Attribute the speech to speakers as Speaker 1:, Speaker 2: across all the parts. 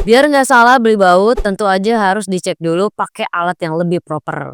Speaker 1: Biar nggak salah beli baut, tentu aja harus dicek dulu pakai alat yang lebih proper.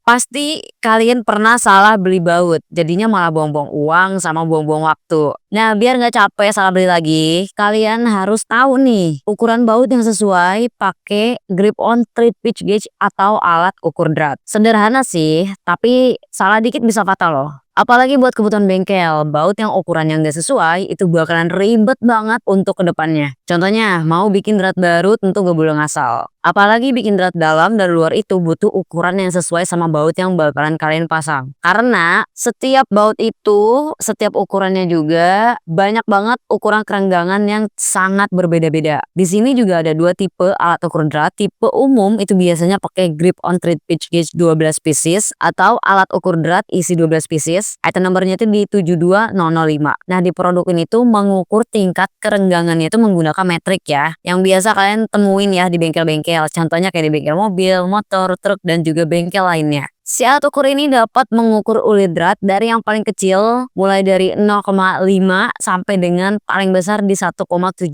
Speaker 1: Pasti kalian pernah salah beli baut, jadinya malah buang-buang uang sama buang-buang waktu. Nah, biar nggak capek salah beli lagi, kalian harus tahu nih ukuran baut yang sesuai, pakai grip on thread pitch gauge atau alat ukur drat. Sederhana sih, tapi salah dikit bisa fatal loh. Apalagi buat kebutuhan bengkel, baut yang ukurannya nggak sesuai itu bakalan ribet banget untuk kedepannya. Contohnya, mau bikin drat baru tentu gak boleh ngasal. Apalagi bikin drat dalam dan luar itu butuh ukuran yang sesuai sama baut yang bakalan kalian pasang. Karena setiap baut itu, setiap ukurannya juga banyak banget ukuran kerenggangan yang sangat berbeda-beda. Di sini juga ada dua tipe alat ukur drat. Tipe umum itu biasanya pakai grip on thread pitch gauge 12 pieces atau alat ukur drat isi 12 pieces. Item numbernya itu di 72005. Nah, di produk ini tuh mengukur tingkat kerenggangannya itu menggunakan metrik ya. Yang biasa kalian temuin ya di bengkel-bengkel. Contohnya kayak di bengkel mobil, motor, truk, dan juga bengkel lainnya. Si alat ukur ini dapat mengukur ulir drat dari yang paling kecil mulai dari 0,5 sampai dengan paling besar di 1,75.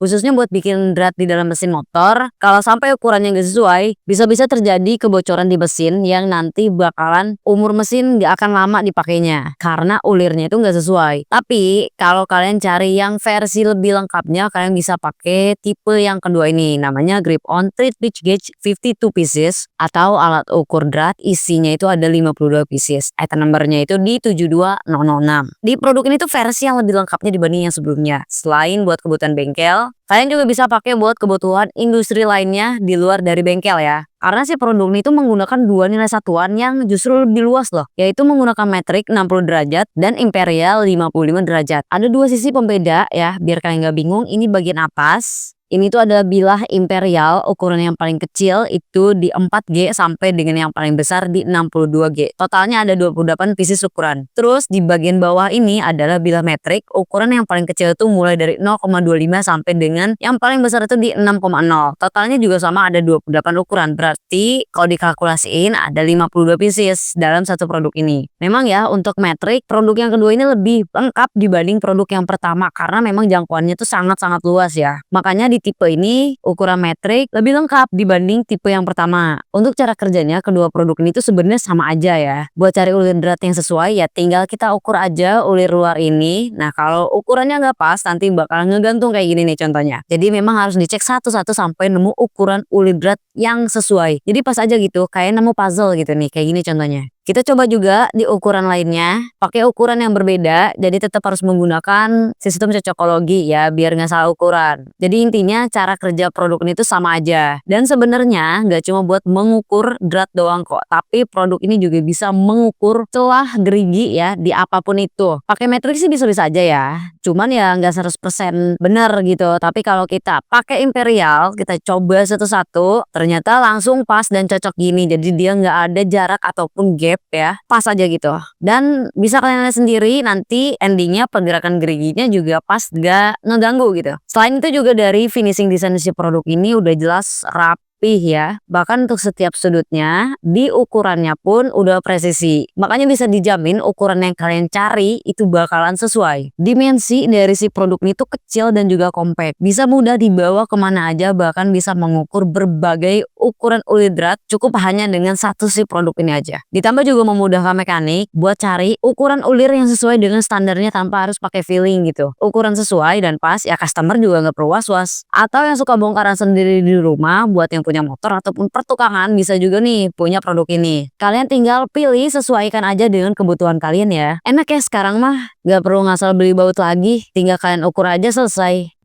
Speaker 1: Khususnya buat bikin drat di dalam mesin motor, kalau sampai ukurannya nggak sesuai, bisa-bisa terjadi kebocoran di mesin yang nanti bakalan umur mesin nggak akan lama dipakainya karena ulirnya itu nggak sesuai. Tapi kalau kalian cari yang versi lebih lengkapnya, kalian bisa pakai tipe yang kedua ini, namanya grip on thread pitch gauge 52 pieces atau alat ukur drat isinya itu ada 52 pieces. Item numbernya itu di 72006. Di produk ini tuh versi yang lebih lengkapnya dibanding yang sebelumnya. Selain buat kebutuhan bengkel, kalian juga bisa pakai buat kebutuhan industri lainnya di luar dari bengkel ya. Karena si produk ini tuh menggunakan dua nilai satuan yang justru lebih luas loh. Yaitu menggunakan metrik 60 derajat dan imperial 55 derajat. Ada dua sisi pembeda ya, biar kalian nggak bingung ini bagian apas. Ini tuh ada bilah imperial, ukuran yang paling kecil itu di 4G sampai dengan yang paling besar di 62G. Totalnya ada 28 pieces ukuran. Terus di bagian bawah ini adalah bilah metrik, ukuran yang paling kecil itu mulai dari 0,25 sampai dengan yang paling besar itu di 6,0. Totalnya juga sama ada 28 ukuran. Berarti kalau dikalkulasiin ada 52 pieces dalam satu produk ini. Memang ya untuk metrik, produk yang kedua ini lebih lengkap dibanding produk yang pertama karena memang jangkauannya tuh sangat-sangat luas ya. Makanya di tipe ini ukuran metrik lebih lengkap dibanding tipe yang pertama. Untuk cara kerjanya kedua produk ini tuh sebenarnya sama aja ya. Buat cari ulir drat yang sesuai ya tinggal kita ukur aja ulir luar ini. Nah, kalau ukurannya nggak pas nanti bakal ngegantung kayak gini nih contohnya. Jadi memang harus dicek satu-satu sampai nemu ukuran ulir drat yang sesuai. Jadi pas aja gitu kayak nemu puzzle gitu nih, kayak gini contohnya. Kita coba juga di ukuran lainnya, pakai ukuran yang berbeda, jadi tetap harus menggunakan sistem cocokologi ya, biar nggak salah ukuran. Jadi intinya cara kerja produk ini tuh sama aja. Dan sebenarnya nggak cuma buat mengukur drat doang kok, tapi produk ini juga bisa mengukur celah gerigi ya di apapun itu. Pakai metrik sih bisa-bisa aja ya, cuman ya nggak 100% benar gitu. Tapi kalau kita pakai imperial, kita coba satu-satu, ternyata langsung pas dan cocok gini. Jadi dia nggak ada jarak ataupun gap ya, pas aja gitu. Dan bisa kalian lihat sendiri nanti endingnya pergerakan geriginya juga pas, gak ngeganggu gitu. Selain itu juga dari finishing desain si produk ini udah jelas rapi ya, bahkan untuk setiap sudutnya di ukurannya pun udah presisi. Makanya bisa dijamin ukuran yang kalian cari itu bakalan sesuai. Dimensi dari si produk ini tuh kecil dan juga compact, bisa mudah dibawa kemana aja, bahkan bisa mengukur berbagai ukuran ulir drat cukup hanya dengan satu si produk ini aja. Ditambah juga memudahkan mekanik buat cari ukuran ulir yang sesuai dengan standarnya tanpa harus pakai feeling gitu. Ukuran sesuai dan pas ya, customer juga nggak perlu was-was. Atau yang suka bongkaran sendiri di rumah, buat yang punya motor ataupun pertukangan bisa juga nih punya produk ini. Kalian tinggal pilih, sesuaikan aja dengan kebutuhan kalian ya. Enak ya sekarang mah, gak perlu ngasal beli baut lagi, tinggal kalian ukur aja selesai.